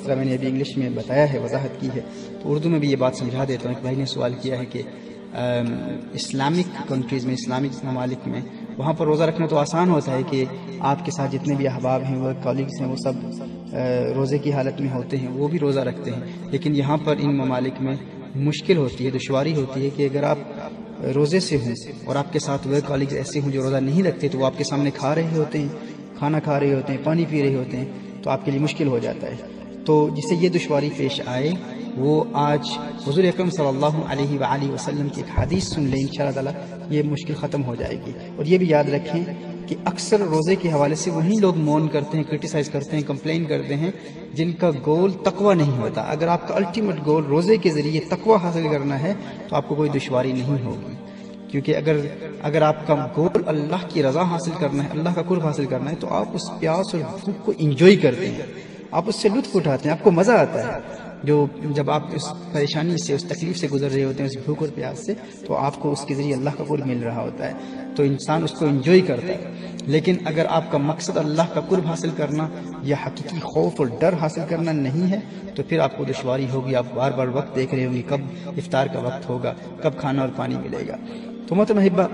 طرح میں نے ابھی انگلش میں بتایا ہے، وضاحت کی ہے، تو اردو میں بھی یہ بات سمجھا دیتا ہوں۔ ایک بھائی نے سوال کیا ہے کہ اسلامک کنٹریز میں، اسلامک ممالک میں، وہاں پر روزہ رکھنا تو آسان ہوتا ہے کہ آپ کے ساتھ جتنے بھی احباب ہیں، وہ کالیگس ہیں، وہ سب روزے کی حالت میں ہوتے ہیں، وہ بھی روزہ رکھتے ہیں، لیکن یہاں پر ان ممالک میں مشکل ہوتی ہے، دشواری ہوتی ہے کہ اگر آپ روزے سے ہوں اور آپ کے ساتھ وہ کالیگز ایسے ہوں جو روزہ نہیں رکھتے، تو وہ آپ کے سامنے کھا رہے ہوتے ہیں، کھانا کھا رہے ہوتے ہیں، پانی پی رہے ہوتے ہیں، تو آپ کے لیے مشکل ہو جاتا ہے۔ تو جسے یہ دشواری پیش آئے وہ آج حضور اکرم صلی اللہ علیہ وآلہ وسلم کی ایک حدیث سن لیں، انشاءاللہ تعالی یہ مشکل ختم ہو جائے گی۔ اور یہ بھی یاد رکھیں کہ اکثر روزے کے حوالے سے وہی لوگ مون کرتے ہیں، کرٹیسائز کرتے ہیں، کمپلین کرتے ہیں جن کا گول تقوی نہیں ہوتا۔ اگر آپ کا الٹیمیٹ گول روزے کے ذریعے تقوی حاصل کرنا ہے تو آپ کو کوئی دشواری نہیں ہوگی، کیونکہ اگر آپ کا گول اللہ کی رضا حاصل کرنا ہے، اللہ کا قرب حاصل کرنا ہے، تو آپ اس پیاس اور بھوک کو انجوائے کرتے ہیں، آپ اس سے لطف اٹھاتے ہیں، آپ کو مزہ آتا ہے۔ جب آپ اس پریشانی سے، اس تکلیف سے گزر رہے ہوتے ہیں، اس بھوک اور پیاس سے، تو آپ کو اس کے ذریعے اللہ کا قرب مل رہا ہوتا ہے، تو انسان اس کو انجوائے کرتا ہے۔ لیکن اگر آپ کا مقصد اللہ کا قرب حاصل کرنا یا حقیقی خوف اور ڈر حاصل کرنا نہیں ہے، تو پھر آپ کو دشواری ہوگی، آپ بار بار وقت دیکھ رہے ہوں گے کب افطار کا وقت ہوگا، کب کھانا اور پانی ملے گا۔ تو محترم احبہ،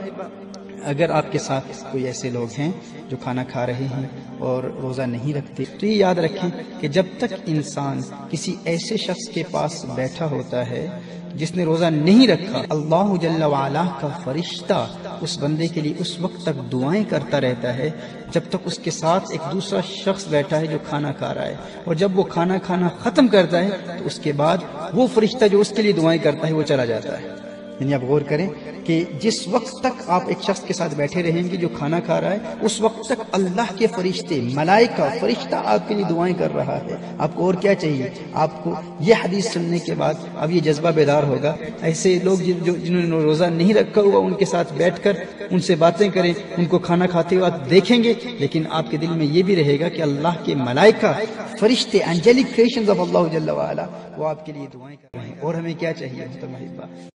اگر آپ کے ساتھ کوئی ایسے لوگ ہیں جو کھانا کھا رہے ہیں اور روزہ نہیں رکھتے، تو یہ یاد رکھیں کہ جب تک انسان کسی ایسے شخص کے پاس بیٹھا ہوتا ہے جس نے روزہ نہیں رکھا، اللہ جل وعلا کا فرشتہ اس بندے کے لیے اس وقت تک دعائیں کرتا رہتا ہے جب تک اس کے ساتھ ایک دوسرا شخص بیٹھا ہے جو کھانا کھا رہا ہے، اور جب وہ کھانا کھانا ختم کرتا ہے تو اس کے بعد وہ فرشتہ جو اس کے لیے دعائیں کرتا ہے وہ چلا جاتا ہے۔ یعنی آپ غور کریں کہ جس وقت تک آپ ایک شخص کے ساتھ بیٹھے رہیں گے جو کھانا کھا رہا ہے، اس وقت تک اللہ کے فرشتے، ملائکہ، فرشتہ آپ کے لیے دعائیں کر رہا ہے۔ آپ کو اور کیا چاہیے؟ آپ کو یہ حدیث سننے کے بعد اب یہ جذبہ بیدار ہوگا، ایسے لوگ جنہوں نے روزہ نہیں رکھا ہوا، ان کے ساتھ بیٹھ کر ان سے باتیں کریں، ان کو کھانا کھاتے ہوئے آپ دیکھیں گے، لیکن آپ کے دل میں یہ بھی رہے گا کہ اللہ کے ملائکہ، فرشتے، اینجلک کریشنز آف اللہ جل وعلا، وہ آپ کے لیے دعائیں کر رہے ہیں۔ اور ہمیں کیا چاہیے محترم احبہ؟